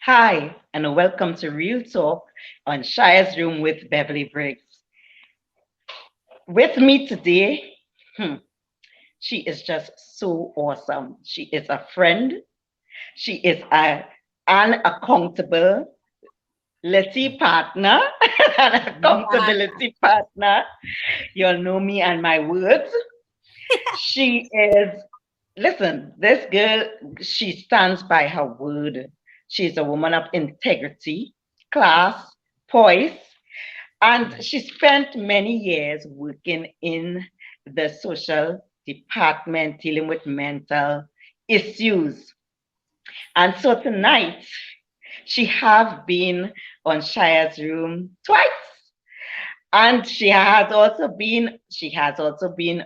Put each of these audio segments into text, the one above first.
Hi, and welcome to Real Talk on Shia's Room with Beverly Briggs. With me today, hmm, she is just so awesome. She is a friend. She is an accountable partner, an Yeah. accountability partner. You'll know me and my words. She is, listen, this girl, she stands by her word. She's a woman of integrity, class, poise, and she spent many years working in the social department dealing with mental issues. And so tonight, she have been on Shia's room twice. And she has also been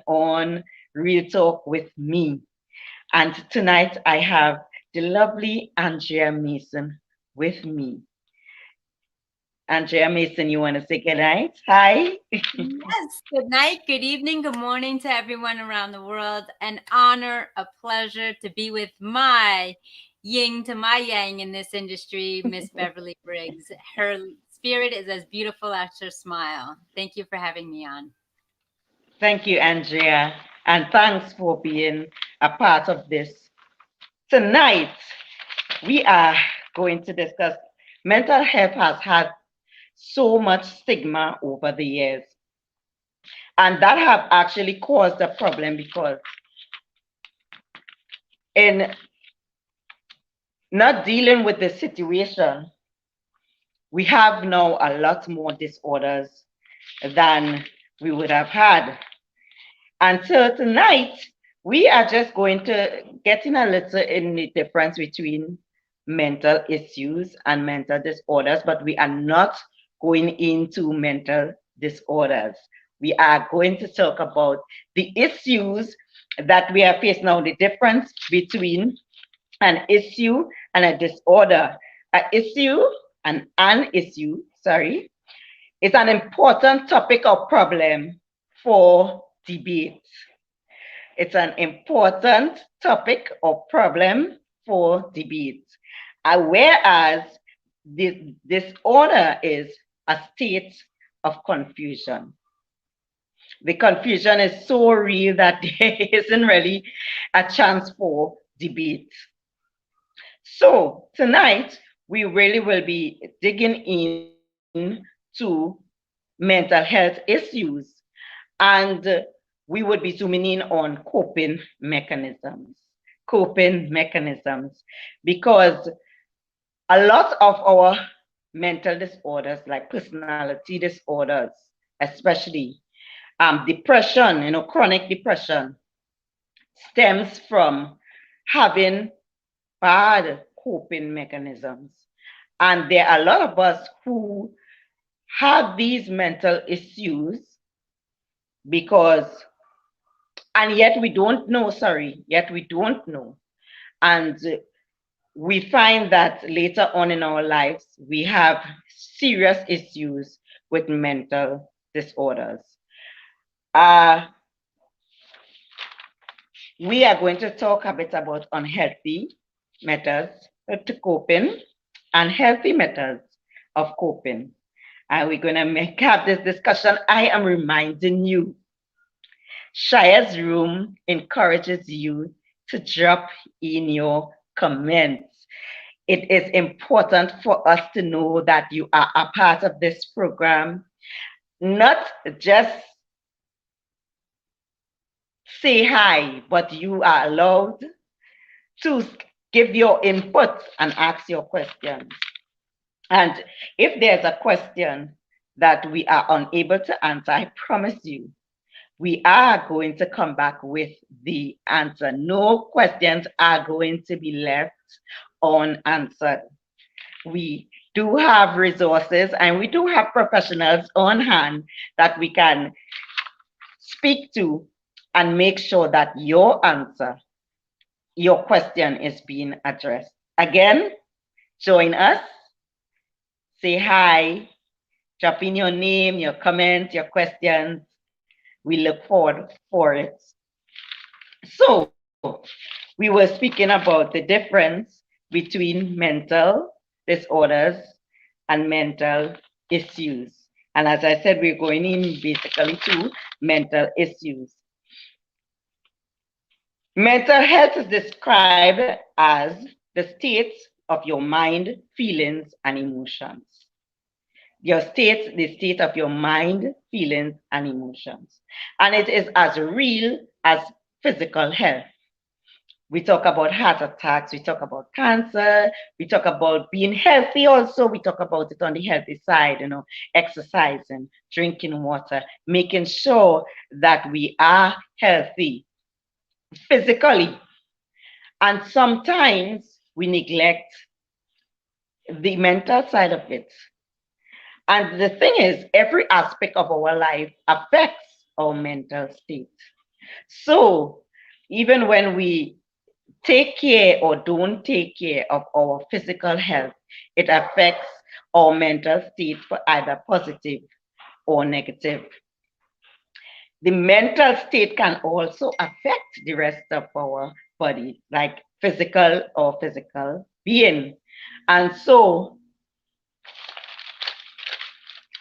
on Real Talk with me. And tonight I have the lovely Andrea Mason with me. Andrea Mason, you want to say good night? Hi. Yes. Good night, good evening, good morning to everyone around the world. An honor, a pleasure to be with my yin to my yang in this industry, Miss Beverly Briggs. Her spirit is as beautiful as her smile. Thank you for having me on. Thank you, Andrea. And thanks for being a part of this. Tonight, we are going to discuss mental health has had so much stigma over the years. And that have actually caused a problem because in not dealing with the situation, we have now a lot more disorders than we would have had. And so tonight, we are just going to get in a little in the difference between mental issues and mental disorders, but we are not going into mental disorders. We are going to talk about the issues that we are facing now, the difference between an issue and a disorder. An issue and an issue, sorry, is an important topic or problem for debate. It's an important topic or problem for debate. Whereas this disorder is a state of confusion. The confusion is so real that there isn't really a chance for debate. So tonight, we really will be digging into mental health issues and we would be zooming in on coping mechanisms, because a lot of our mental disorders, like personality disorders, especially depression, chronic depression, stems from having bad coping mechanisms. And there are a lot of us who have these mental issues because, and yet we don't know, yet we don't know. And we find that later on in our lives, we have serious issues with mental disorders. Uh, we are going to talk a bit about unhealthy methods to coping and healthy methods of coping. And we're going to have this discussion. I am reminding you, Shia's Room encourages you to drop in your comments. It is important for us to know that you are a part of this program, not just say hi, but you are allowed to give your input and ask your questions. And if there's a question that we are unable to answer, I promise you, we are going to come back with the answer. No questions are going to be left unanswered. We do have resources and we do have professionals on hand that we can speak to and make sure that your question is being addressed. Again, join us, say hi, drop in your name, your comments, your questions. We look forward for it. So we were speaking about the difference between mental disorders and mental issues. And as I said, we're going in basically to mental issues. Mental health is described as the state of your mind, feelings, and emotions. The state of your mind, feelings, and emotions. And it is as real as physical health. We talk about heart attacks, we talk about cancer, we talk about being healthy also, we talk about it on the healthy side, exercising, drinking water, making sure that we are healthy physically. And sometimes we neglect the mental side of it. And the thing is, every aspect of our life affects our mental state. So even when we take care or don't take care of our physical health, it affects our mental state for either positive or negative. The mental state can also affect the rest of our body, like physical being. And so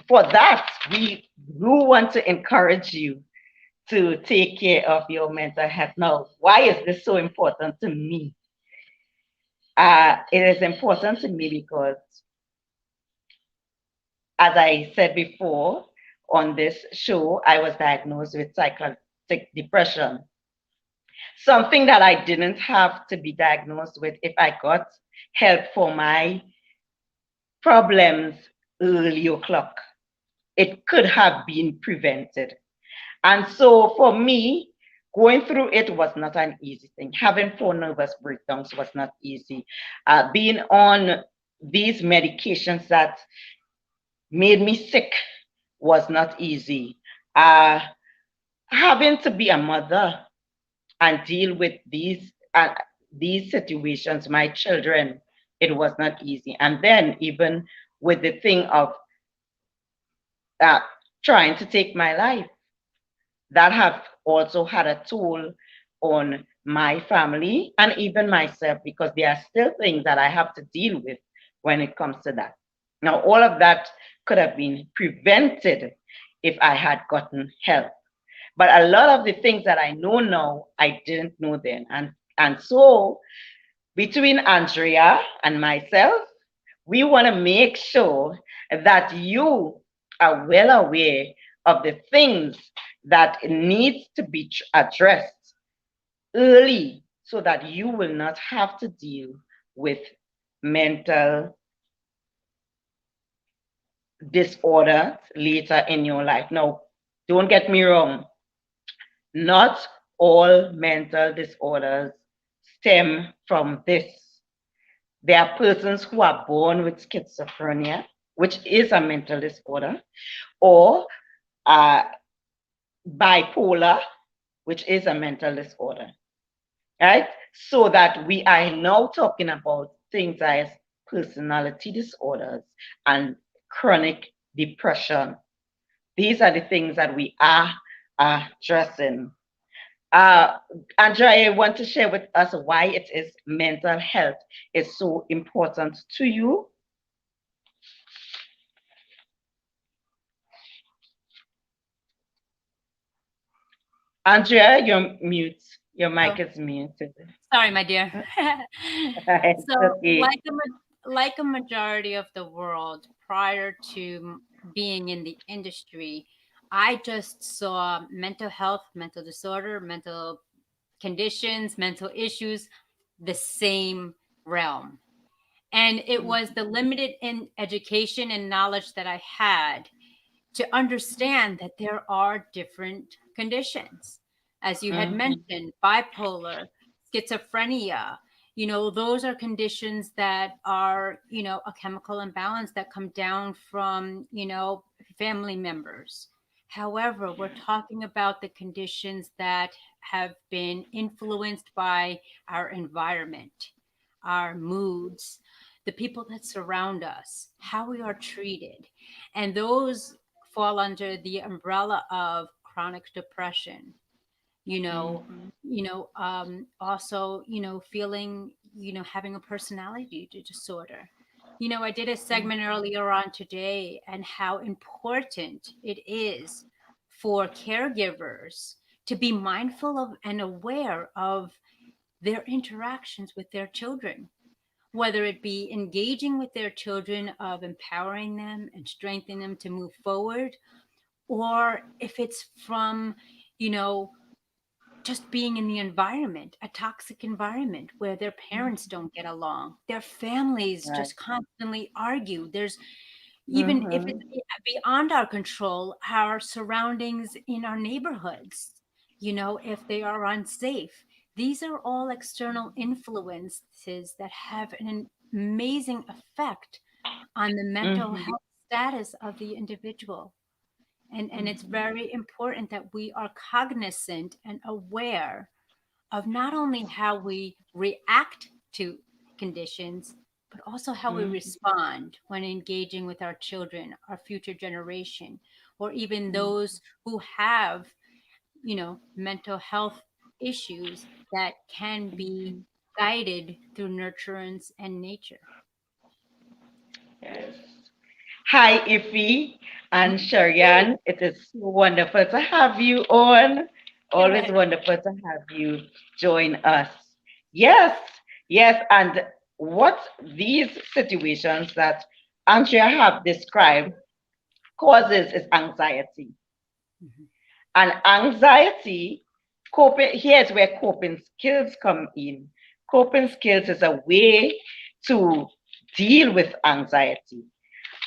for that, we do want to encourage you to take care of your mental health. Now, why is this so important to me? It is important to me because, as I said before on this show, I was diagnosed with psychotic depression, something that I didn't have to be diagnosed with if I got help for my problems early o'clock. It could have been prevented. And so for me, going through it was not an easy thing. Having 4 nervous breakdowns was not easy. Being on these medications that made me sick was not easy. Uh, Having to be a mother and deal with these situations, my children, it was not easy. And then even with the thing of uh, trying to take my life, that have also had a toll on my family and even myself because there are still things that I have to deal with when it comes to that. Now, all of that could have been prevented if I had gotten help. But a lot of the things that I know now, I didn't know then. And so between Andrea and myself, we want to make sure that you are well aware of the things that needs to be addressed early so that you will not have to deal with mental disorder later in your life. Now, don't get me wrong, not all mental disorders stem from this. There are persons who are born with schizophrenia, which is a mental disorder, or uh, bipolar, which is a mental disorder, right? So that we are now talking about things as personality disorders and chronic depression. These are the things that we are addressing. Uh, Andrea, I want to share with us why it is mental health is so important to you. Andrea, you're mute. Your Oh, mic is muted. sorry, my dear. It's So, okay. like a majority of the world prior to being in the industry, I just saw mental health, mental disorder, mental conditions, mental issues, the same realm. And it was the limited in education and knowledge that I had to understand that there are different conditions. As you had Mhm, mentioned, bipolar, schizophrenia, those are conditions that are, a chemical imbalance that come down from, family members. However, we're talking about the conditions that have been influenced by our environment, our moods, the people that surround us, how we are treated. And those fall under the umbrella of chronic depression, you know, mhm, also, feeling, having a personality disorder. I did a segment earlier on today and how important it is for caregivers to be mindful of and aware of their interactions with their children, whether it be engaging with their children, of empowering them and strengthening them to move forward, or if it's from, you know, just being in the environment, a toxic environment where their parents don't get along, their families Right. just constantly argue. There's, even if it's Mm-hmm. beyond our control, our surroundings in our neighborhoods, if they are unsafe. These are all external influences that have an amazing effect on the mental Mm-hmm. health status of the individual. And it's very important that we are cognizant and aware of not only how we react to conditions, but also how we Mm-hmm. respond when engaging with our children, our future generation, or even those who have, mental health issues that can be guided through nurturance and nature. Yes. Hi, Iffy and Hey, Sharian. It is so wonderful to have you on. Always yes. wonderful to have you join us. Yes, yes. And what these situations that Andrea have described causes is anxiety. Mhm. And anxiety, coping, here's where coping skills come in. Coping skills is a way to deal with anxiety.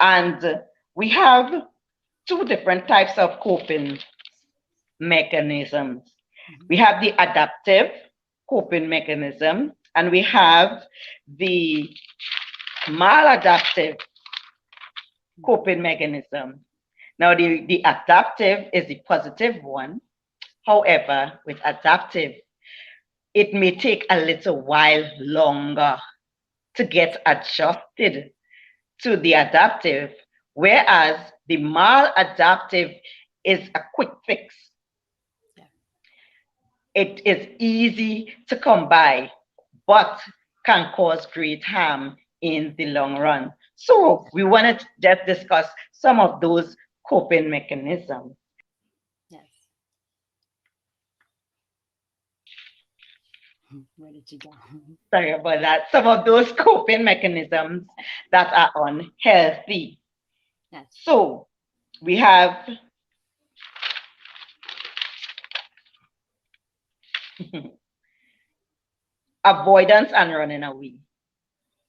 And we have two different types of coping mechanisms. Mhm. We have the adaptive coping mechanism, and we have the maladaptive coping mechanism. Now, the adaptive is the positive one. However, with adaptive, it may take a little while longer to get adjusted to the adaptive, whereas the maladaptive is a quick fix. Yeah. It is easy to come by, but can cause great harm in the long run. So we wanted to just discuss some of those coping mechanisms. Yes. Where did you go? Sorry about that. Some of those coping mechanisms that are unhealthy. Yes. So we have avoidance and running away.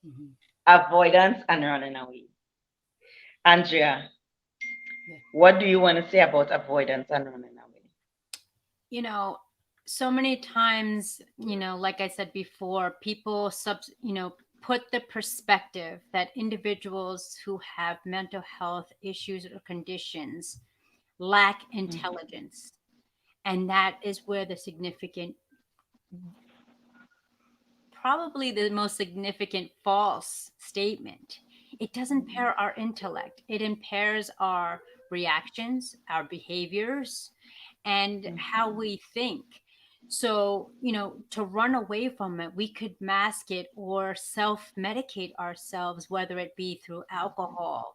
Mhm. Avoidance and running away. Andrea, Yeah. what do you want to say about avoidance and running away? you know so many times, like I said before, people put the perspective that individuals who have mental health issues or conditions lack intelligence, and that is where the significant, probably the most significant false statement. It doesn't impair our intellect, it impairs our reactions, our behaviors, and how we think. So, to run away from it, we could mask it or self medicate ourselves, whether it be through alcohol,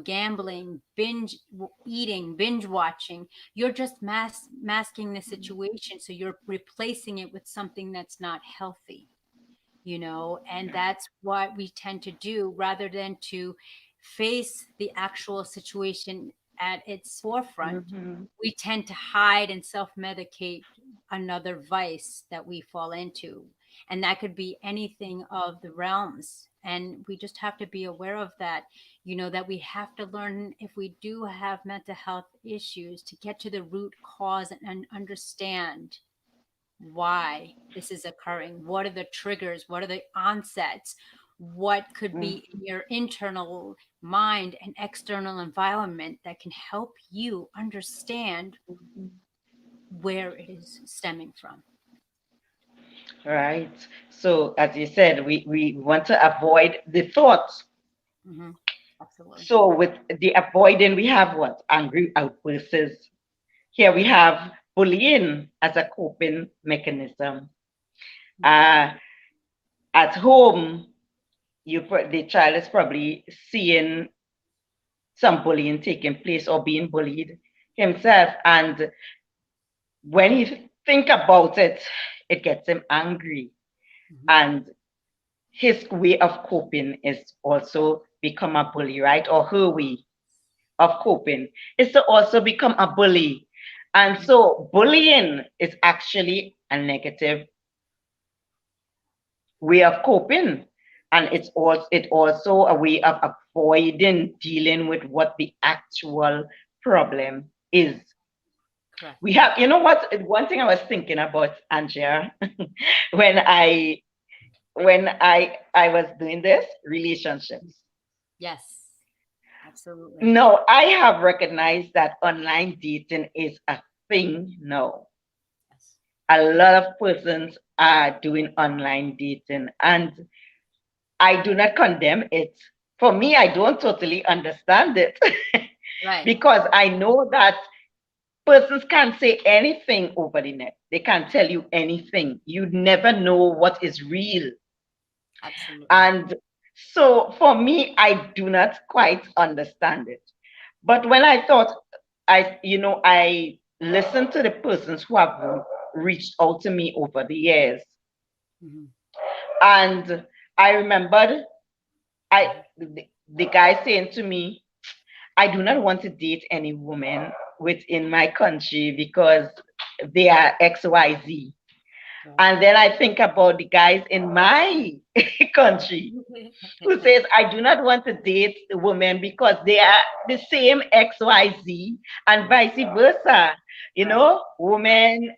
gambling, eating, binge watching. You're just masking the situation. So you're replacing it with something that's not healthy, and that's what we tend to do rather than to face the actual situation at its forefront. Mm-hmm. We tend to hide and self medicate another vice that we fall into. And that could be anything of the realms. And we just have to be aware of that, that we have to learn, if we do have mental health issues, to get to the root cause and understand why this is occurring. What are the triggers? What are the onsets? What could be in your internal mind and external environment that can help you understand where it is stemming from? Right. So, as you said, we want to avoid the thoughts. Hmm. Absolutely. So, with the avoiding, we have what? Angry outbursts. Here we have bullying as a coping mechanism. Uh, at home, the child is probably seeing some bullying taking place or being bullied himself, and when he think about it, it gets him angry, Mhm. and his way of coping is also become a bully, right? Or her way of coping is to also become a bully. And so bullying is actually a negative way of coping. And it's also a way of avoiding dealing with what the actual problem is. Correct. We have, you know what? One thing I was thinking about, Andrea, when I was doing this relationships. Yes, absolutely. No, I have recognized that online dating is a thing now. Yes. A lot of persons are doing online dating, and I do not condemn it. For me, I don't totally understand it Right. because I know that persons can't say anything over the net. They can't tell you anything. You never know what is real. Absolutely. And so for me, I do not quite understand it. But when I thought, I listened to the persons who have reached out to me over the years, Mhm. and I remembered I Mhm. the guy saying to me, I do not want to date any woman within my country because they are XYZ. Right. And then I think about the guys in my country who says, I do not want to date the women because they are the same XYZ and vice versa. Right. Women.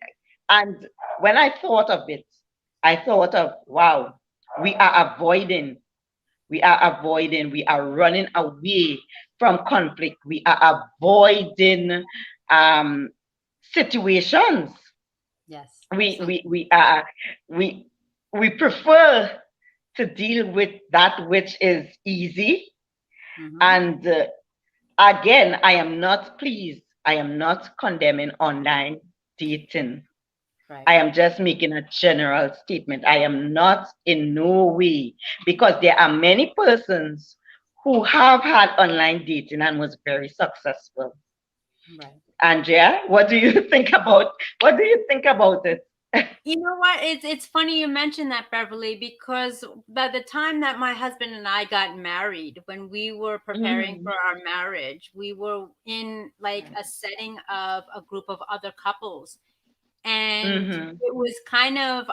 And when I thought of it, I thought of, wow, we are avoiding, we are running away from conflict. We are avoiding um, situations. Yes, We, absolutely. we, we are, we, we prefer to deal with that which is easy. Hmm. And again, I am not pleased. I am not condemning online dating. Right. I am just making a general statement. I am not in no way, because there are many persons who have had online dating and was very successful. Right. Andrea, what do you think about it? You know what? It's funny you mentioned that, Beverly, because by the time that my husband and I got married, when we were preparing Mm-hmm. for our marriage, we were in like a setting of a group of other couples, and Mm-hmm. it was kind of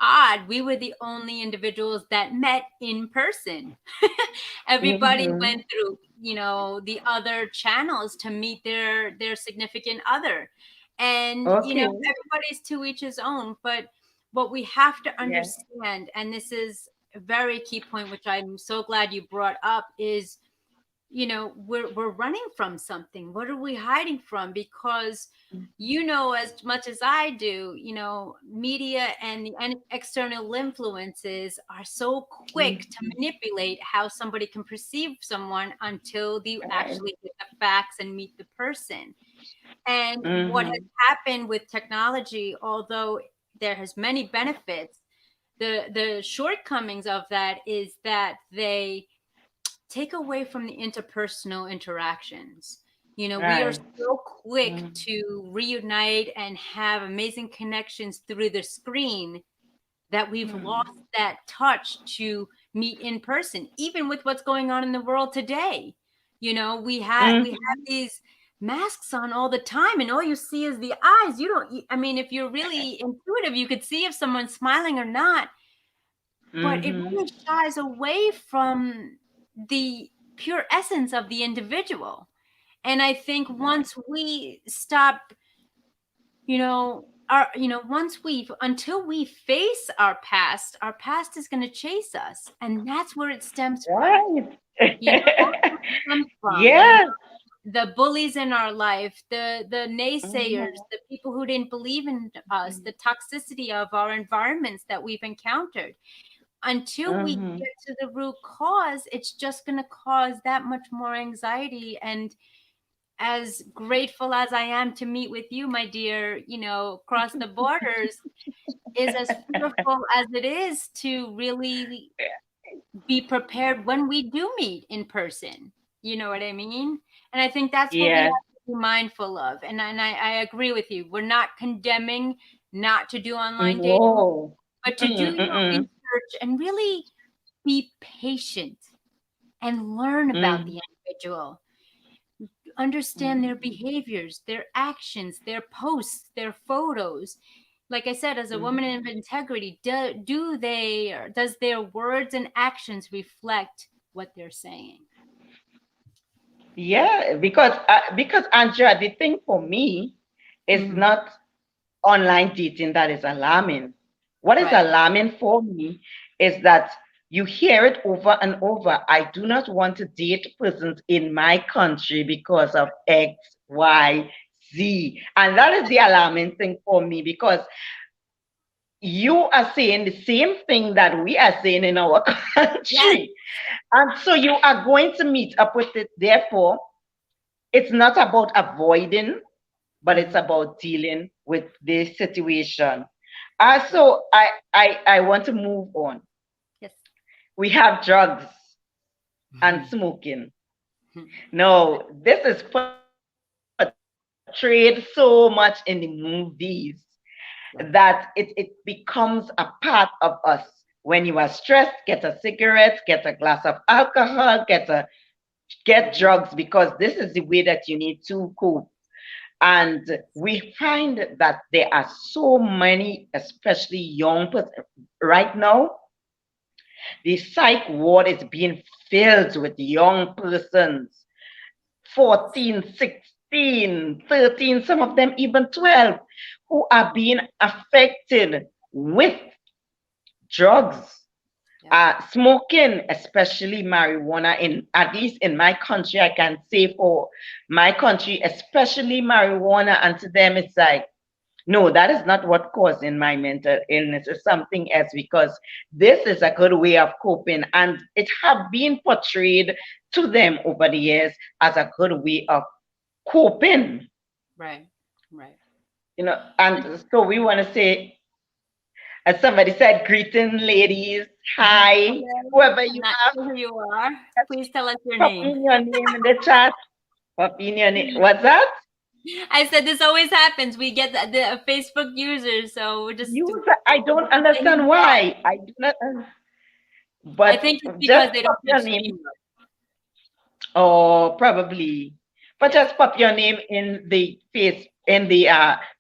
odd. We were the only individuals that met in person. Everybody Mm-hmm. went through, the other channels to meet their significant other. And, Okay. everybody's to each his own. But what we have to Yeah. understand, and this is a very key point, which I'm so glad you brought up, is we're running from something. What are we hiding from? Because as much as I do, media and the external influences are so quick to manipulate how somebody can perceive someone until they Right. actually get the facts and meet the person. And what has Mm-hmm. happened with technology, although there has many benefits, the shortcomings of that is that they take away from the interpersonal interactions. We are Right. so quick Mm-hmm. to reunite and have amazing connections through the screen that we've lost that touch to meet in person, even with what's going on in the world today. We have these masks on all the time, and all you see is the eyes. I mean, if you're really intuitive, you could see if someone's smiling or not, but it Mm-hmm. really shies away from the pure essence of the individual. And I think once we stop, once until we face our past is going to chase us. And that's where it stems from. Right. That's where it stems from. Yes. The bullies in our life, the naysayers, Mm-hmm. the people who didn't believe in us, the toxicity of our environments that we've encountered, until we Mm-hmm. get to the root cause, it's just going to cause that much more anxiety. And as grateful as I am to meet with you, my dear, across the borders, is as fearful as it is to really be prepared when we do meet in person. You know what I mean? And I think that's what we have Yes. to be mindful of. And I agree with you. We're not condemning not to do online dating, No. but to do Mm-mm, your mm-mm, research and really be patient and learn about mm, the individual, understand their behaviors, their actions, their posts, their photos. Like I said, as a mm. woman of integrity, do they, or does their words and actions reflect what they're saying? Yeah, because Andrea, the thing for me is Hmm. not online dating that is alarming. What is Right. alarming for me is that you hear it over and over. I do not want to date persons in my country because of X, Y, Z. And that is the alarming thing for me because you are saying the same thing that we are saying in our Yes. country. And so you are going to meet up with it. Therefore, it's not about avoiding, but it's Hmm. about dealing with the situation. So I want to move on. Yes. We have drugs and smoking. No, this is portrayed so much in the movies that it becomes a part of us. When you are stressed, get a cigarette, get a glass of alcohol, get drugs because this is the way that you need to cope. And we find that there are so many, especially young people right now, the psych ward is being filled with young persons, 14, 16, 13, some of them even 12, who are being affected with drugs. Yeah. Smoking, especially marijuana, in at least in my country, I can say for my country, especially marijuana, and to them it's like, no, that is not what causing my mental illness. It's something else because this is a good way of coping, and it have been portrayed to them over the years as a good way of coping. Right. Right. And so we want to say, as somebody said, greeting ladies, hi, Hello. whoever I'm you not are, sure who you are. Please tell us your pop name. in your name in the chat. Pop in your name. What's that? I said this always happens. We get the Facebook users, so we're just I don't understand why. I do not. I But think it's because just they pop don't have your name. stream. Oh, probably. But Yes. just pop your name in the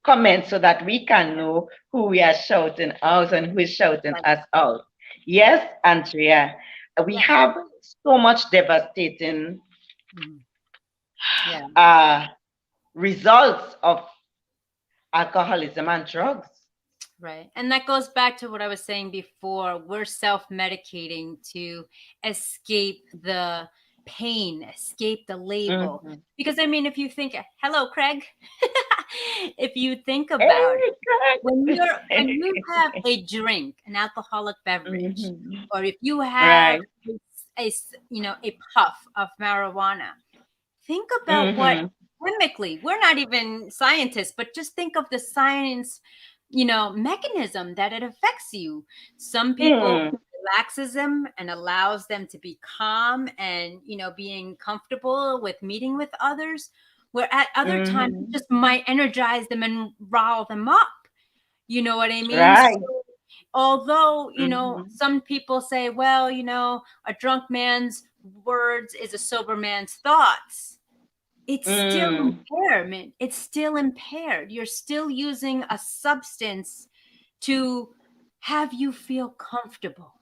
comments so that we can know who we are shouting out and who is shouting Like, us out. Yes, Andrea, we yes. have so much devastating Mhm. Yeah. uh, results of alcoholism and drugs. Right. And that goes back to what I was saying before. We're self medicating to escape the pain, escape the label. Mhm. Because, I mean, if you think, hello, Craig, if you think about it, Hey, when you correct. have a drink, an alcoholic beverage, Mhm. or if you have Right. a puff of marijuana, think about what Mhm. chemically, we're not even scientists, but just think of the science, mechanism that it affects you. Some people Mm. relaxes them and allows them to be calm and, being comfortable with meeting with others, where at other times it Mhm. just might energize them and rile them up. You know what I mean? So Right. although, Mhm. some people say, well, a drunk man's words is a sober man's thoughts, it's still Mm. impairment. It's still impaired. You're still using a substance to have you feel comfortable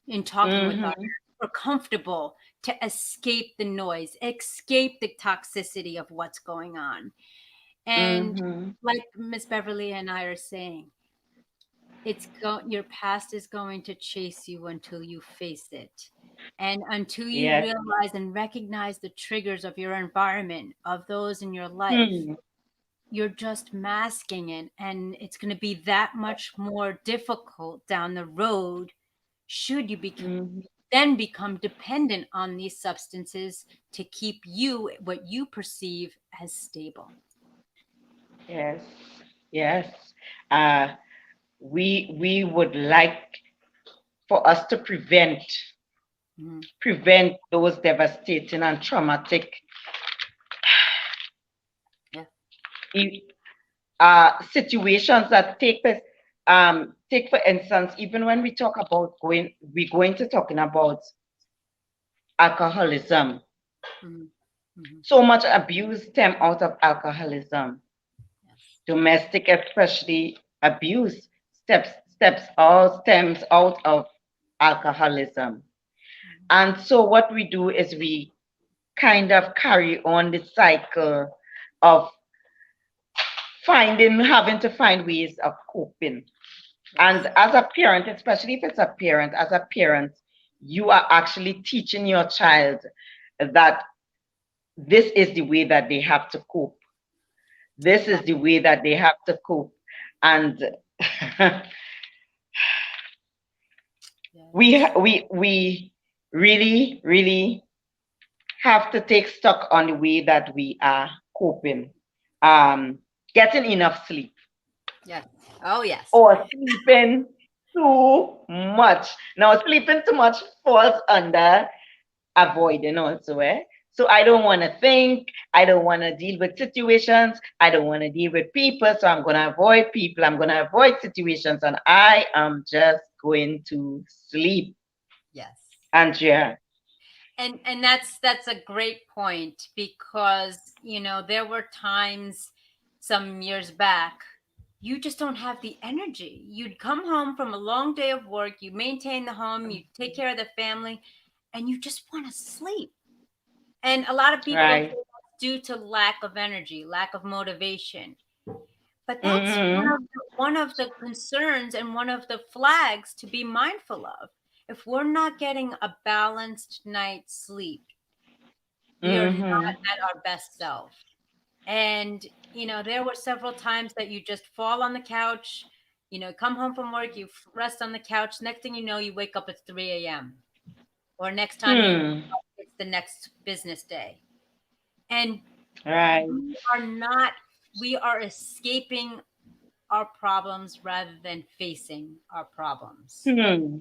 in talking with others, Mhm. or comfortable to escape the noise, escape the toxicity of what's going on. And Mhm. like Miss Beverly and I are saying, your past is going to chase you until you face it. And until you Yes. realize and recognize the triggers of your environment, of those in your life, Hmm. you're just masking it. And it's going to be that much more difficult down the road should you become Mhm. then become dependent on these substances to keep you what you perceive as stable. Yes, yes. Uh, we would like for us to Mhm. prevent those devastating and traumatic Yeah. e- situations that take place. Take for instance, even when we talk about we're going to talking about alcoholism. Mhm. Mhm. So much abuse stem out of alcoholism. Yes. Domestic, especially abuse, stems out of alcoholism. And so what we do is we kind of carry on the cycle of having to find ways of coping. And Yes. as a parent, especially if it's a parent, as a parent, you are actually teaching your child that this is the way that they have to cope. This is Exactly. the way that they have to cope. And Yes. we really, really have to take stock on the way that we are coping. Um, Getting enough sleep Yes. Oh, yes. or sleeping too much. Now, sleeping too much falls under avoiding also, eh? So I don't want to think, I don't want to deal with situations, I don't want to deal with people, so I'm going to avoid people, I'm going to avoid situations, and I am just going to sleep. Yes. Andrea. And that's a great point, because there were times some years back you just don't have the energy. You'd come home from a long day of work, you maintain the home, you take care of the family, and you just want to sleep. And a lot of people say Right. that's due to lack of energy, lack of motivation. But that's Mm-hmm. one of the concerns and one of the flags to be mindful of. If we're not getting a balanced night's sleep, we are not Mm-hmm. at our best self. And there were several times that you just fall on the couch, come home from work, you rest on the couch. Next thing you know, you wake up at 3 a.m. Or next time you wake Hmm. up, it's the next business day. And Right. we are not, we are escaping our problems rather than facing our problems. Hmm.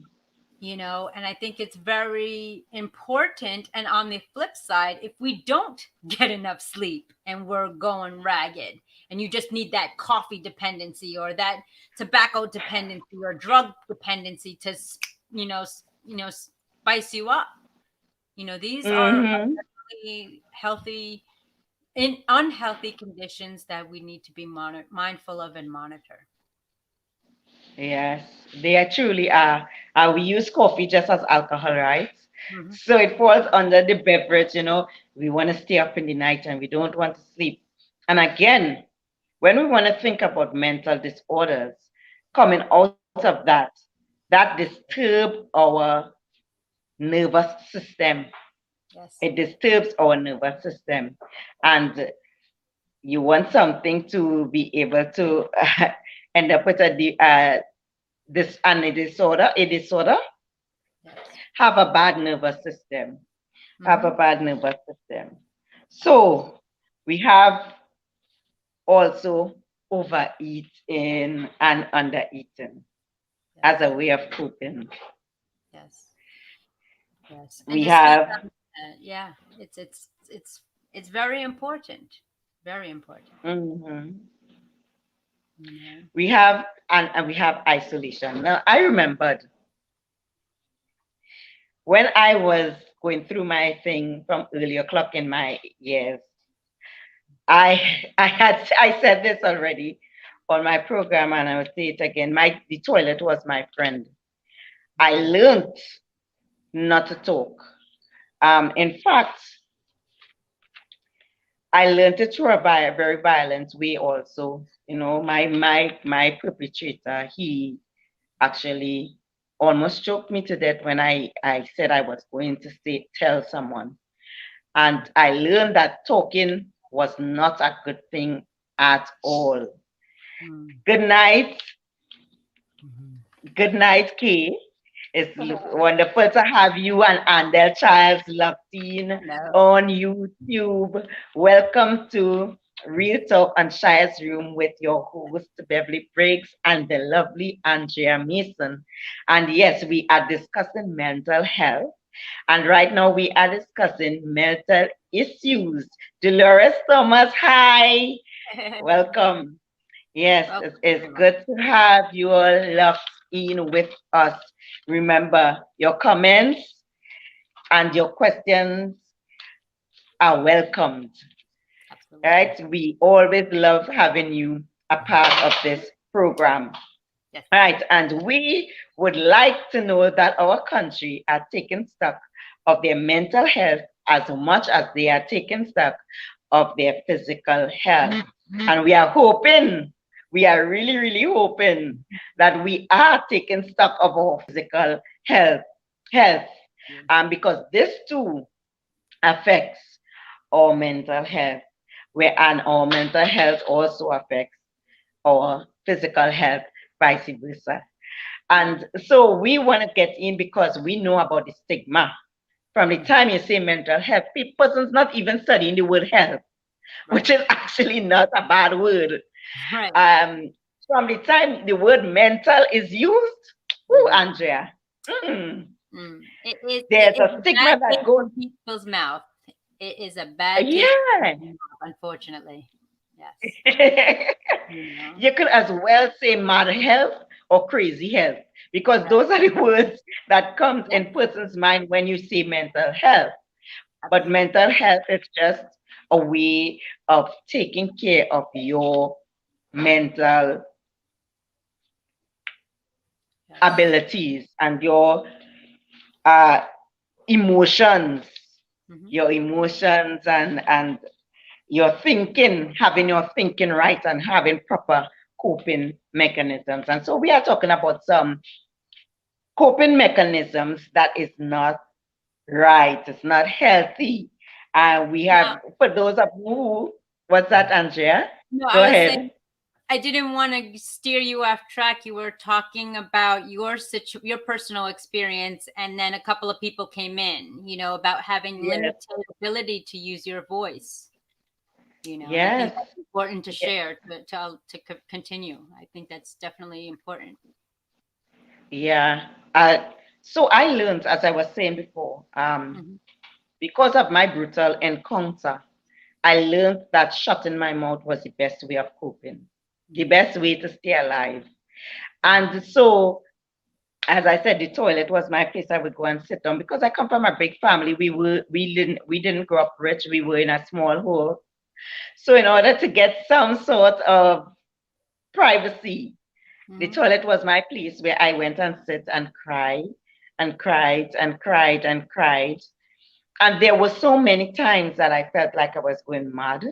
And I think it's very important. And on the flip side, if we don't get enough sleep and we're going ragged, and you just need that coffee dependency or that tobacco dependency or drug dependency to spice you up, these are Mm-hmm. definitely healthy in unhealthy conditions that we need to be mindful of and monitor. Yes, they are truly are. We use coffee just as alcohol, right? Mhm. So it falls under the beverage, we want to stay up in the night and we don't want to sleep. And again, when we want to think about mental disorders coming out of that disturbs our nervous system. Yes. It disturbs our nervous system. And you want something to be able to end up with a disorder, Yes. have a bad nervous system, have a Hmm. bad nervous system. So we have also overeating and undereating as a Yes. way of coping. Yes. Yes. And We to speak have on that, yeah, it's very important. Very important. mhm. You know. And we have isolation. Now I remembered when I was going through my thing from earlier clock in my years, I said this already on my program and I will say it again. The toilet was my friend. I Mm. learned not to talk. In fact, I learned it through a very violent way also. My perpetrator, he actually almost choked me to death when I said I was going to tell someone. And I learned that talking was not a good thing at all. Mm. Good night. Mhm. Good night, Kay. It's wonderful to have you and Andel Childs locked in Hello. on YouTube. Welcome to Real Talk and Shia's Room with your host, Beverly Briggs, and the lovely Andrea Mason. And yes, we are discussing mental health. And right now we are discussing mental issues. Dolores Thomas, hi. Welcome. Yes, Welcome, it's everyone. good to have you all locked in with us. Remember, your comments and your questions are welcomed. Absolutely. Right? We always love having you a part of this program. Yes. Right, and we would like to know that our country are taking stock of their mental health as much as they are taking stock of their physical health. And we are hoping, we are really, really hoping that we are taking stock of our physical health, because this too affects our mental health, where and our mental health also affects our physical health, vice versa. And so we want to get in because we know about the stigma. From the time you say mental health, person's not even studying the word health, Right. which is actually not a bad word. Right. Um, from the time the word mental is used, oh, Andrea, mm, It is there's a a bad stigma that taste goes, in people's mouth. It is a bad taste in yeah. people's mouth, unfortunately. Yes. You know. You could as well say mad health or crazy health because Right. those are the words that comes Yes, in person's mind when you say mental health. But absolutely. mental health is just a way of taking care of your mental Yes. abilities and your uh, emotions, Hmm. your emotions and your thinking, having your thinking right and having proper coping mechanisms. And so we are talking about some coping mechanisms that is not right, it's not healthy. And we Now, have, for those of who, what's that, Andrea? no, Go I was saying ahead. I didn't want to steer you off track. You were talking about your personal experience, and then a couple of people came in. About having Yes, limited ability to use your voice. And I think yes, that's important to yes, share to continue. I think that's definitely important. yeah. So I learned, as I was saying before, Hmm. because of my brutal encounter, I learned that shutting my mouth was the best way of coping, the Hmm. best way to stay alive. Hmm. And so, as I said, the toilet was my place I would go and sit down because I come from a big family. We didn't grow up rich. We were in a small hole. So in order to get some sort of privacy, the Hmm. toilet was my place where I went and sit and cried and cried and cried and cried. And there were so many times that I felt like I was going mad.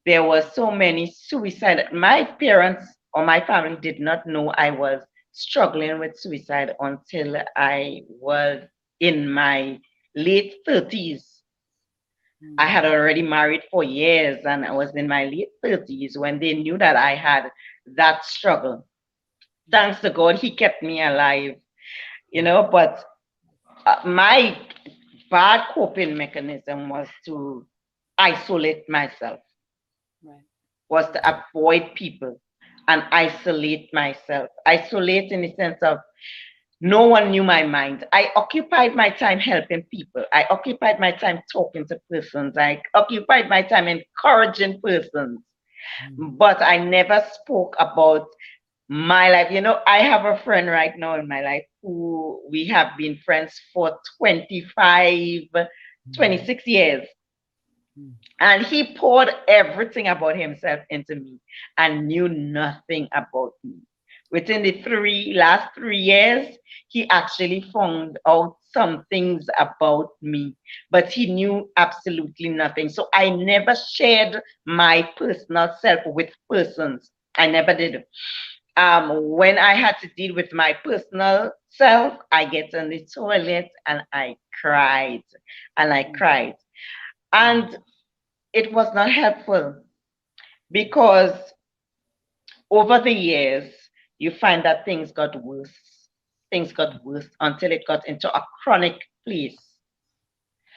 There were so many suicide. My parents or my family did not know I was struggling with suicide until I was in my late 30s. I had Hmm. already married for years and I was in my late 30s when they knew that I had that struggle. Thanks to God, He kept me alive, but my bad coping mechanism was to isolate myself, Right. was to avoid people and isolate myself. Isolate in the sense of no one knew my mind. I occupied my time helping people. I occupied my time talking to persons. I occupied my time encouraging persons. But I never spoke about my life. I have a friend right now in my life who we have been friends for 25, 26 years. And he poured everything about himself into me and knew nothing about me. Within the last 3 years, he actually found out some things about me, but he knew absolutely nothing. So I never shared my personal self with persons. I never did. When I had to deal with my personal self, I get on the toilet and I cried and I cried. And it was not helpful because over the years, you find that things got worse. things got worse until it got into a chronic place.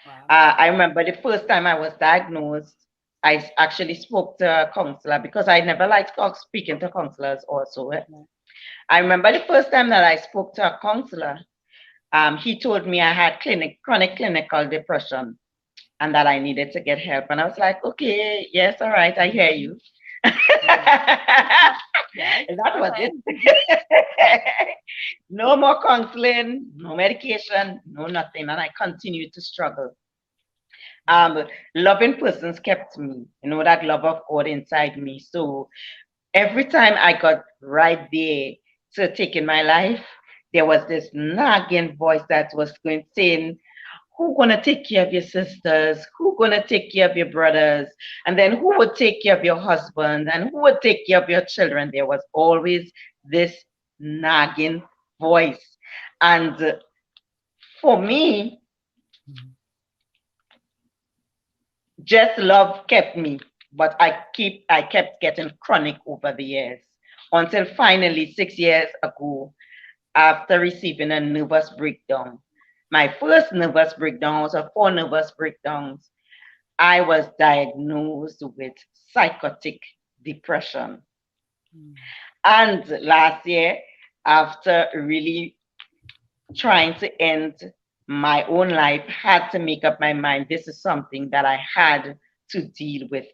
Wow. I remember the first time I was diagnosed, actually spoke to a counselor because I never liked speaking to counselors also. I remember the first time that I spoke to a counselor, he told me I had chronic clinical depression and that I needed to get help. And I was like, okay, yes, all right, I hear you. Yes. And that was Okay. it. No more counseling, no medication, no nothing. And I continued to struggle. Loving persons kept me, that love of God inside me. So every time I got right there to taking my life, there was this nagging voice that was going saying, who gonna take care of your sisters? Who gonna take care of your brothers? And then who would take care of your husband? And who would take care of your children? There was always this nagging voice. And for me, just love kept me, but I kept getting chronic over the years until finally 6 years ago, after receiving a nervous breakdown. My first nervous breakdown was a 4 nervous breakdowns. I was diagnosed with psychotic depression. And last year, after really trying to end my own life, had to make up my mind. This is something that I had to deal with.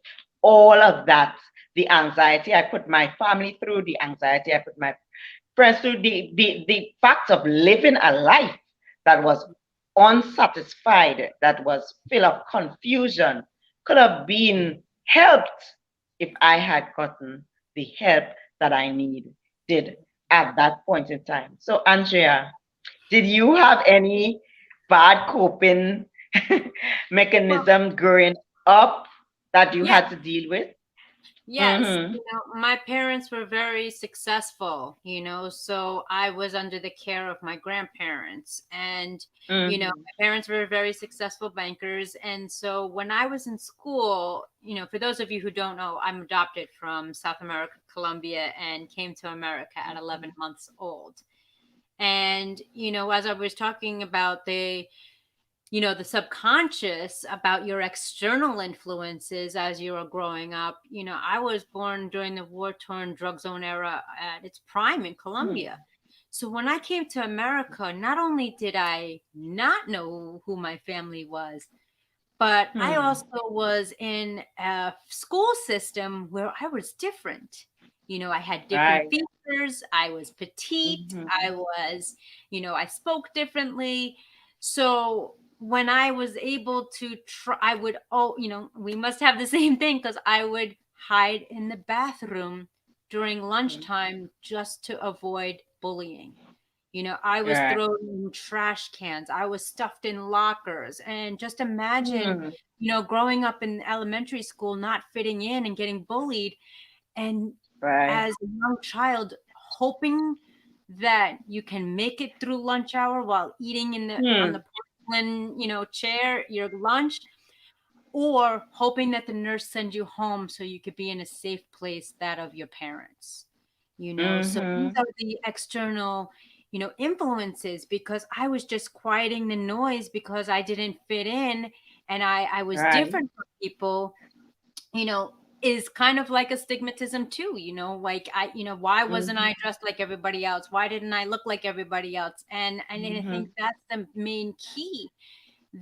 All of that, the anxiety I put my family through, the anxiety I put my friends through, the fact of living a life that was unsatisfied, that was full of confusion, could have been helped if I had gotten the help that I needed at that point in time. So, Andrea, did you have any bad coping Well, mechanism growing up that you yes. had to deal with? Yes, Mm-hmm. my parents were very successful, so I was under the care of my grandparents. And, Mm-hmm. my parents were very successful bankers. And so when I was in school, for those of you who don't know, I'm adopted from South America, Colombia, and came to America at 11 months old. And, as I was talking about the subconscious about your external influences as you were growing up. I was born during the war torn drug zone era at its prime in Colombia. So when I came to America, not only did I not know who my family was, but I Mm-hmm. also was in a school system where I was different. I had different Right. features. I was petite. Mm-hmm. I spoke differently. So when I was able to try, I would, we must have the same thing because I would hide in the bathroom during lunchtime just to avoid bullying. I was Right. thrown in trash cans. I was stuffed in lockers. And just imagine, Mm, growing up in elementary school, not fitting in and getting bullied. And right. as a young child, hoping that you can make it through lunch hour while eating on Mm, the porcelain, chair, your lunch, or hoping that the nurse sends you home so you could be in a safe place, that of your parents. So these mm-hmm. are the external, influences, because I was just quieting the noise because I didn't fit in, and I was Right. different from people, you know, is kind of like a stigmatism too, like why wasn't Mm-hmm. I dressed like everybody else? Why didn't I look like everybody else? And I think Mm-hmm. that's the main key,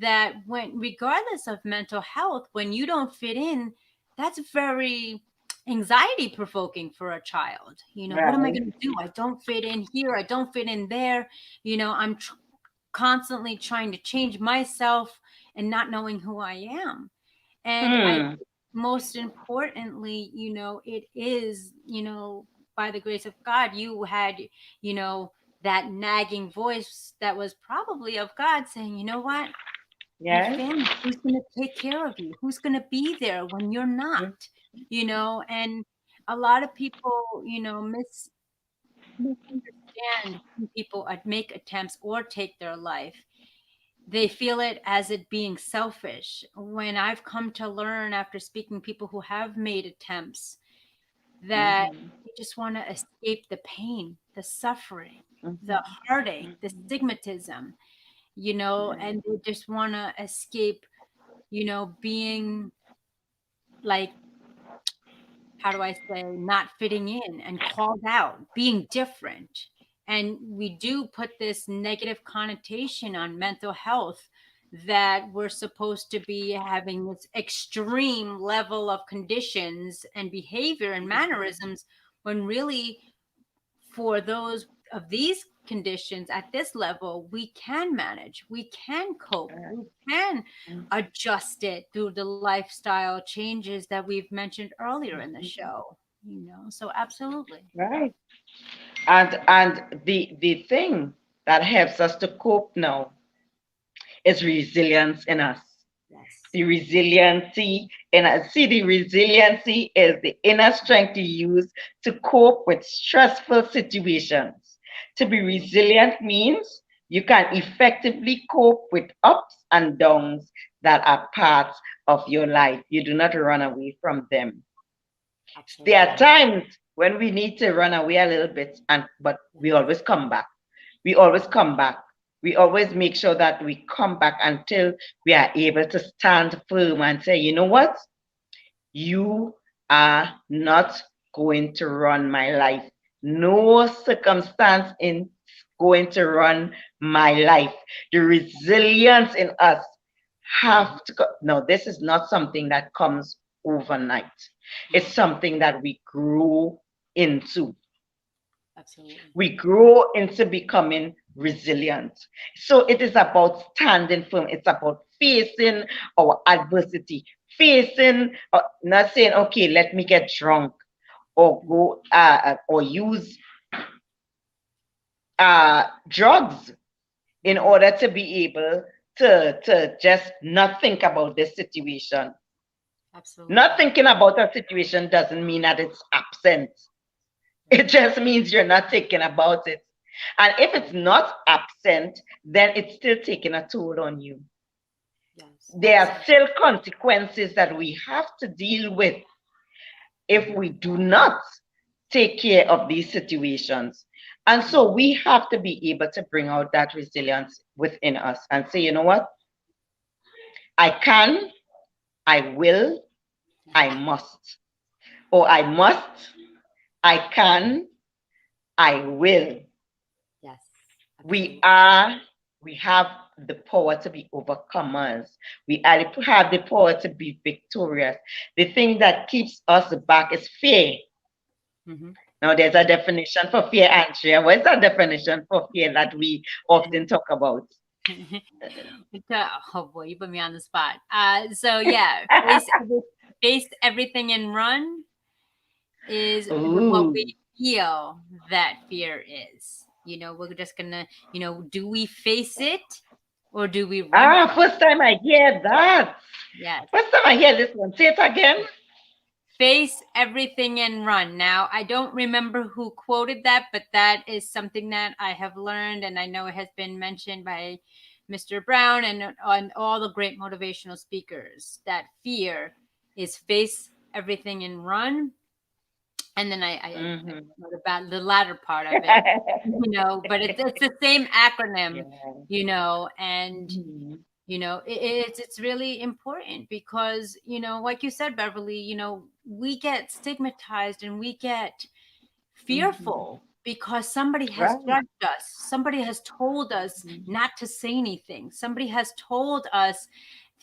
that when, regardless of mental health, when you don't fit in, that's very anxiety provoking for a child. What am I Right. going to do? I don't fit in here, I don't fit in there. I'm constantly trying to change myself and not knowing who I am. And I Hmm. most importantly, it is, by the grace of God, you had, that nagging voice that was probably of God saying, what, your Yes. family, who's going to take care of you? Who's going to be there when you're not? And a lot of people, misunderstand when people make attempts or take their life. They feel it as it being selfish. When I've come to learn after speaking to people who have made attempts, that Mm-hmm. they just want to escape the pain, the suffering. the Mhm. heartache, the Mhm. stigmatism, Yeah. and they just want to escape, being like, how do I say, not fitting in and called out, being different. And we do put this negative connotation on mental health that we're supposed to be having this extreme level of conditions and behavior and mannerisms, when really, for those of these conditions at this level, we can manage, we can cope, Right. we can Mhm. adjust it through the lifestyle changes that we've mentioned earlier in the Mhm. show. So absolutely. Right. And the thing that helps us to cope now is resilience in us. Yes. The resiliency in us. See, the resiliency is the inner strength you use to cope with stressful situations. To be resilient means you can effectively cope with ups and downs that are parts of your life. You do not run away from them. There are Absolutely. times when we need to run away a little bit, but we always come back. We always come back. We always make sure that we come back until we are able to stand firm and say, you know what? You are not going to run my life. No circumstance in going to run my life. The resilience in us have to go. No, this is not something that comes overnight. It's Mhm. something that we grow into. Absolutely. We grow into becoming resilient. So it is about standing firm. It's about facing our adversity, facing, not saying, okay, let me get drunk or Mhm. go or use drugs in Mhm. order to be able to just not think about this situation. Not Absolutely. thinking about a situation doesn't mean that it's absent. It just means you're not thinking about it. And if it's not absent, then it's still taking a toll on you. Yes. There are Absolutely. still consequences that we have to deal with if Mhm. we do not take care of these situations. And so we have to be able to bring out that resilience within us and say, you know what? I can, I will, I must. Or I must, I can, I will. Yes. we Absolutely. are we have the power to be overcomers. We have the power to be victorious. The thing that keeps us back is fear. Hmm. Now there's a definition for fear, Andrea. What is that definition for fear that we often talk about? Oh boy, you put me on the spot. So yeah, face everything and run is what we Ooh. feel that fear is. We're just gonna, do we face it or do we run from First time I hear that. it? Yes. First time I hear this one. Say it again. Face everything and run. Now, I don't remember who quoted that, but that is something that I have learned, and I know it has been mentioned by Mr. Brown and on all the great motivational speakers, that fear is face everything and run. And then I Mm-hmm. wrote about the latter part of it, but it's the same acronym, Yeah. and Mhm. it's really important because like you said, Beverly, we get stigmatized and we get Mhm. fearful because somebody has Right. judged us, somebody has told us Mhm. not to say anything, somebody has told us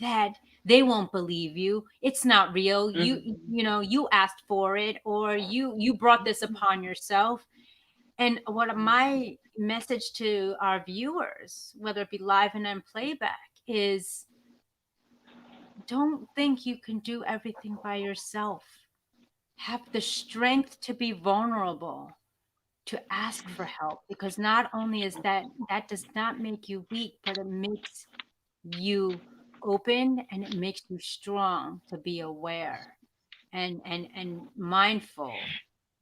that they won't believe you, it's not real, Mhm. you asked for it, or you brought this upon yourself. And what Mhm. my message to our viewers, whether it be live and on playback, is don't think you can do everything by yourself. Have the strength to be vulnerable, to ask for help, because not only is that does not make you weak, but it makes you open and it makes you strong to be aware and mindful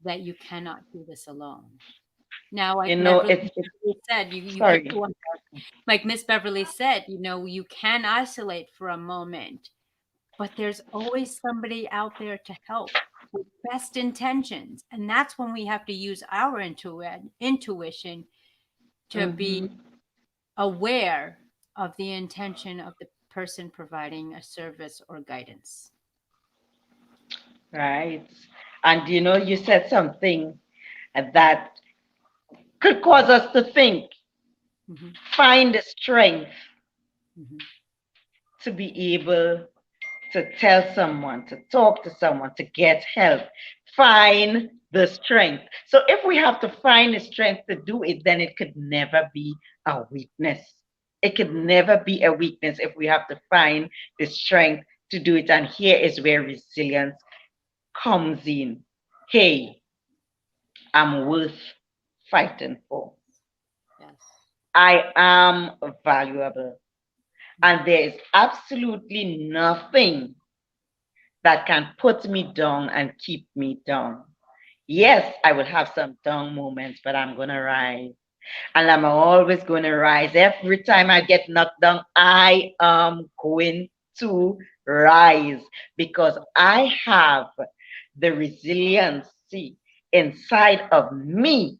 that you cannot do this alone. Now, like Beverly It's said, you can, sorry. oh, I'm sorry. Like Miss Beverly said, you can isolate for a moment, but there's always somebody out there to help with best intentions. And that's when we have to use our intuition to be Mm-hmm. aware of the intention of the person providing a service or guidance. Right. And you said something that could cause us to think, Mm-hmm. find the strength Mm-hmm. to be able to tell someone, to talk to someone, to get help. Find the strength. So if we have to find the strength to do it, then it could never be a weakness. It could never be a weakness if we have to find the strength to do it. And here is where resilience comes in. Hey, I'm worth fighting for. Yes. I am valuable. Mm-hmm. And there is absolutely nothing that can put me down and keep me down. Yes. Yes, I will have some down moments, but I'm going to rise. And I'm always going to rise. Every time I get knocked down, I am going to rise because I have the resiliency inside of me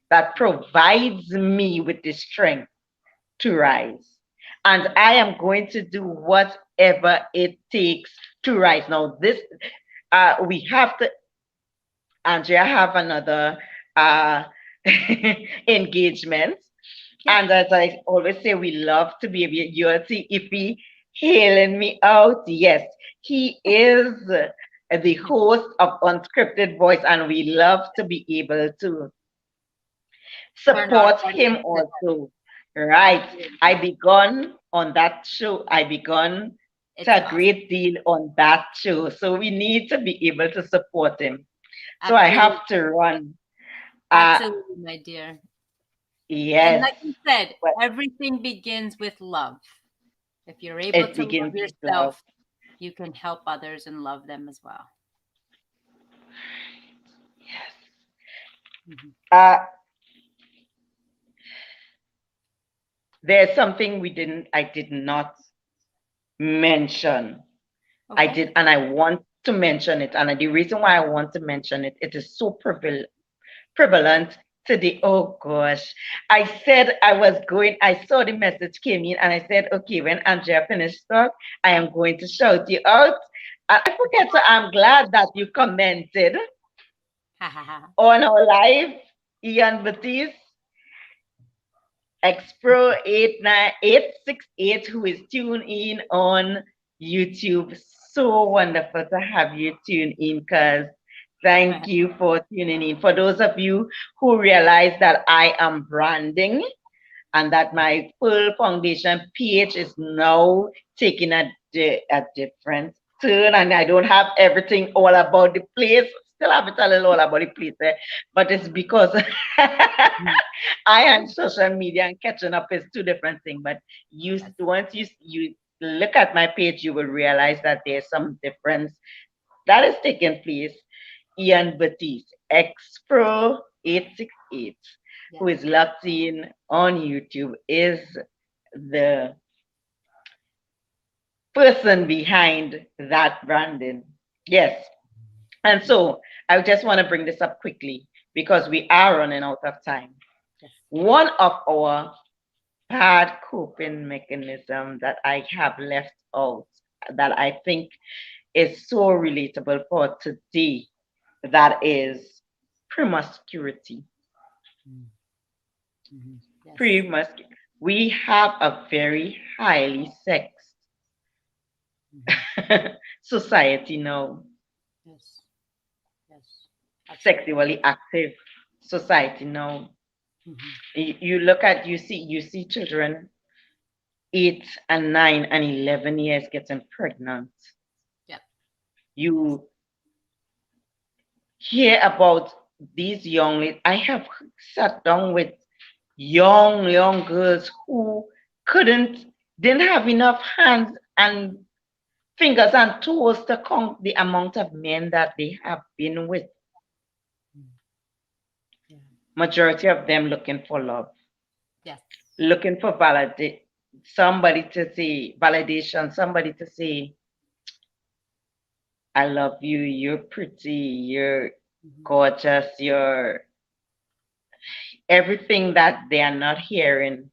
that provides me with the strength to rise. And I am going to do whatever it takes to rise. Now, this we have to, Andrea, have another uh, engagement. Yep. And as I always say, we love to be able, you'll see if he hailing me out. Yes, he is the host of Unscripted Voice, and we love to be able to Turn our support him audiences. also. Right. I Absolutely. begun on that show. I begun It's to a awesome. great deal on that show. So we need to be able to support him. So I Absolutely. have to run. Uh Absolutely, my dear. And yes. like you said, But everything begins with love. If you're able it to love begins with love. yourself, you can help others and love them as well. Yes. Hmm. Uh there's something I did not mention. I Okay. did, and I want to mention it. And the reason why I want to mention it, it is so prevalent today. Oh gosh. I said I was going, I saw the message came in and I said, okay, when Andrea finished talk, I am going to shout you out. And I forget, so I'm glad that you commented Ha ha ha. on our live, Ian Batiste, Expro 89868, who is tuned in on YouTube. So wonderful to have you tune in, because thank you for tuning in. For those of you who realize that I am branding and that my full foundation page is now taking a different turn, and I don't have everything all about the place. Still have it a little all about the place, but it's because I and social media and catching up is two different things. But Yes. once you look at my page, you will realize that there's some difference that is taking place. Ian Batiste, Expro 868, who Yes. is locked in on YouTube, is the person behind that branding. Yes. And so I just want to bring this up quickly because we are running out of time. Yes. One of our bad coping mechanism that I have left out that I think is so relatable for today, that is promiscuity. Mm-hmm. Yes. Promiscuity. We have a very highly sexed Hmm. society now, Yes. Yes. Absolutely. sexually active society now. Hmm. You look at, you see children 8 and 9 and 11 years getting pregnant. Yep. Yes. You hear about these I have sat down with young girls who couldn't didn't have enough hands and fingers and toes to count the amount of men that they have been with. Mm. Yeah. Majority of them looking for love, Yes. looking for somebody to say validation, somebody to say, I love you, you're pretty, you're Hmm. gorgeous, you're everything that they are not hearing.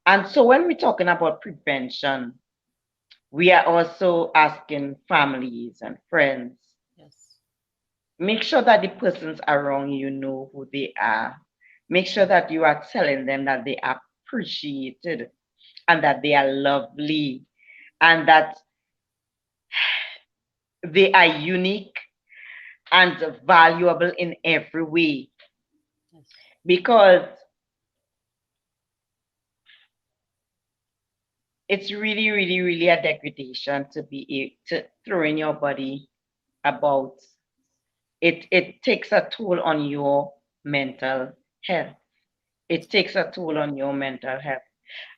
And so when we're talking about prevention, we are also asking families and friends, Yes. make sure that the persons around you know who they are. Make sure that you are telling them that they are appreciated and that they are lovely and that they are unique and valuable in every way. Yes. Because it's really, really, really a degradation to to throw in your body about it. It takes a toll on your mental health. It takes a toll on your mental health.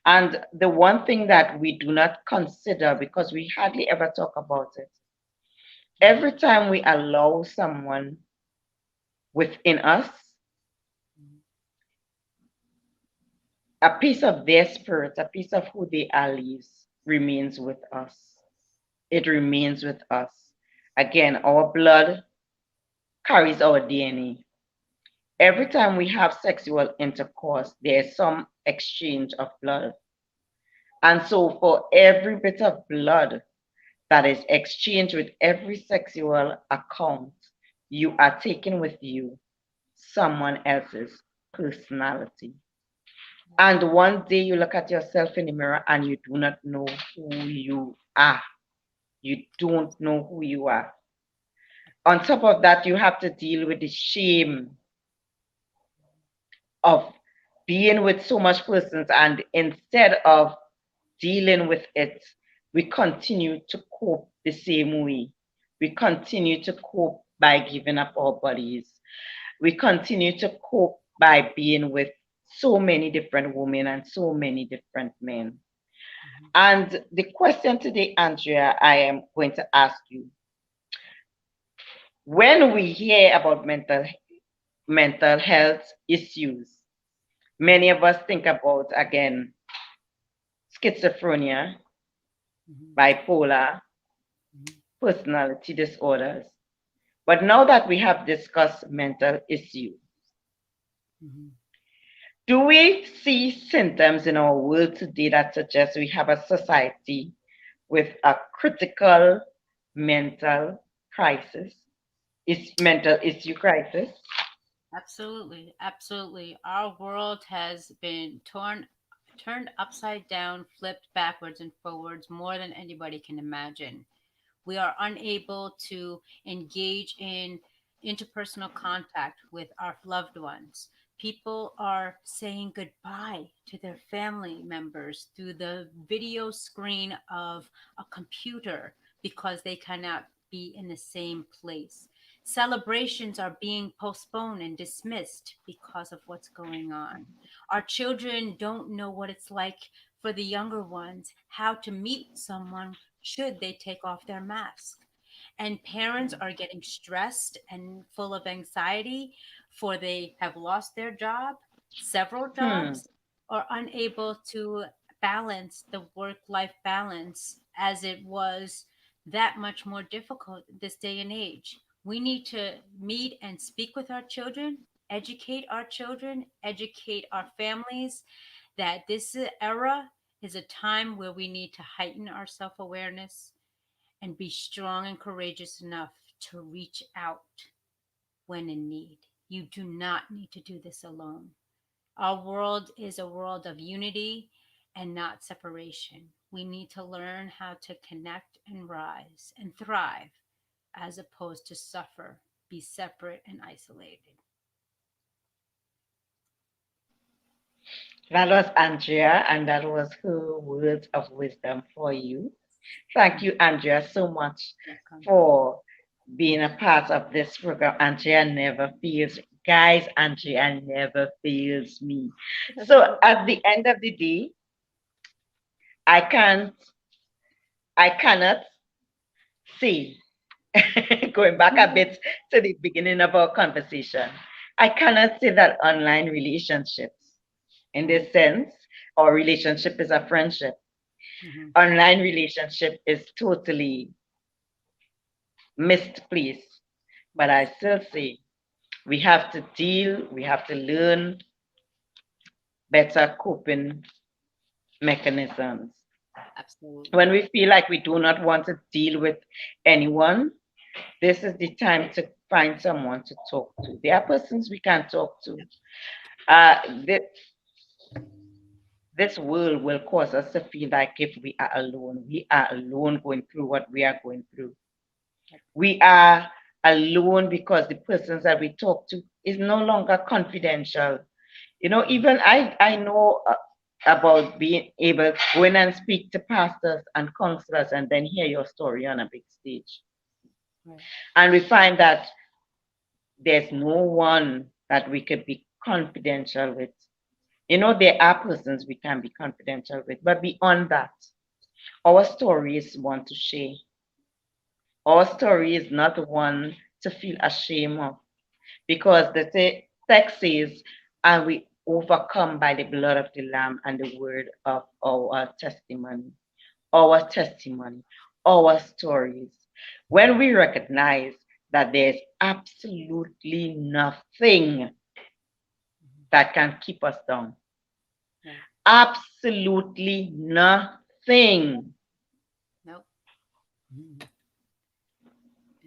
And the one thing that we do not consider, because we hardly ever talk about it, Mhm. every time we allow someone within us, Mhm. a piece of their spirit, a piece of who they are lives remains with us. It remains with us. Again, our blood carries our DNA. Every time we have sexual intercourse, there is some exchange of blood. And so, for every bit of blood that is exchanged with every sexual account, you are taking with you someone else's personality. And one day you look at yourself in the mirror and you do not know who you are. You don't know who you are. On top of that, you have to deal with the shame of being with so much persons, and instead of dealing with it, we continue to cope the same way. We continue to cope by giving up our bodies. We continue to cope by being with so many different women and so many different men. Mhm. And the question today, Andrea, I am going to ask you, when we hear about mental health issues, many of us think about, again, schizophrenia, Mhm. bipolar, Mhm. personality disorders. But now that we have discussed mental issues, Mhm. do we see symptoms in our world today that suggest we have a society with a critical mental crisis? Is mental issue crisis? Absolutely, absolutely. Our world has been turned upside down, flipped backwards and forwards more than anybody can imagine. We are unable to engage in interpersonal contact with our loved ones. People are saying goodbye to their family members through the video screen of a computer because they cannot be in the same place. Celebrations are being postponed and dismissed because of what's going on. Our children don't know what it's like for the younger ones, how to meet someone should they take off their mask. And parents are getting stressed and full of anxiety for they have lost their job, several Hmm. jobs, or unable to balance the work life balance as it was that much more difficult this day and age. We need to meet and speak with our children, educate our families that this era is a time where we need to heighten our self awareness and be strong and courageous enough to reach out when in need. You do not need to do this alone. Our world is a world of unity and not separation. We need to learn how to connect and rise and thrive as opposed to suffer, be separate and isolated. That was Andrea, and that was her words of wisdom for you. Thank you, Andrea, so much Welcome. for being a part of this program. Andrea never fails. Guys, Andrea never fails me. So at the end of the day, I can't, I cannot say, going back a bit to the beginning of our conversation, I cannot say that online relationships, in this sense, our relationship is a friendship. Mhm. Online relationship is totally misplaced. But I Yes. still say We have to deal, we have to learn better coping mechanisms. Absolutely. When we feel like we do not want to deal with anyone, this is the time to find someone to talk to. There are persons we can talk to. Uh, this, this world will cause us to feel like if we are alone going through what we are going through. We are alone because the persons that we talk to is no longer confidential. You know, even I know about being able to go in and speak to pastors and counselors and then hear your story on a big stage. Right. And we find that there's no one that we could be confidential with. You know, there are persons we can be confidential with, but beyond that, our story is one to share. Our story is not one to feel ashamed of, because the text says, and we overcome by the blood of the Lamb and the word of our testimony, our stories. When we recognize that there's absolutely nothing that can keep us down, Yeah. absolutely nothing Nope.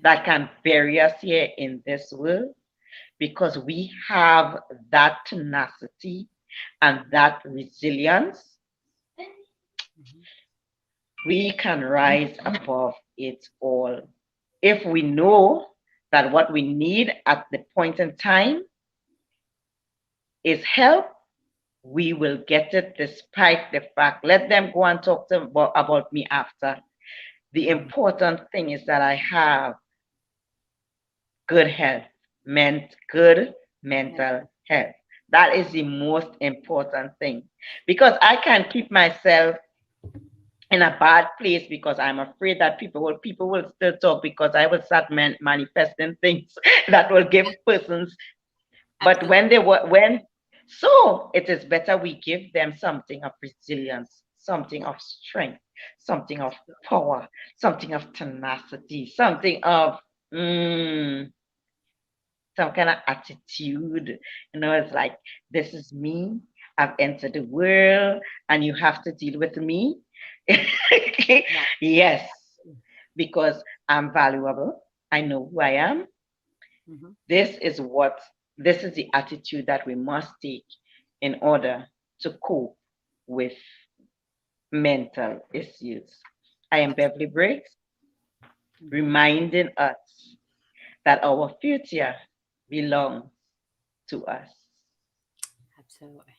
that can bury us here in this world, because we have that tenacity and that resilience, we can rise above it all. If we know that what we need at the point in time is help, we will get it despite the fact. Let them go and talk to about me after. The important thing is that I have good health, good mental health. That is the most important thing, because I can keep myself in a bad place because I'm afraid that people will still talk, because I will start manifesting things that will give persons. But Absolutely. so it is better we give them something of resilience, something of strength, something of power, something of tenacity, something of mm, some kind of attitude. You know, it's like, this is me. I've entered the world and you have to deal with me. Yeah. Yes, because I'm valuable. I know who I am. Mm-hmm. This is what this is the attitude that we must take in order to cope with mental issues. I am Beverly Briggs, Mm-hmm. reminding us that our future belongs to us. Absolutely.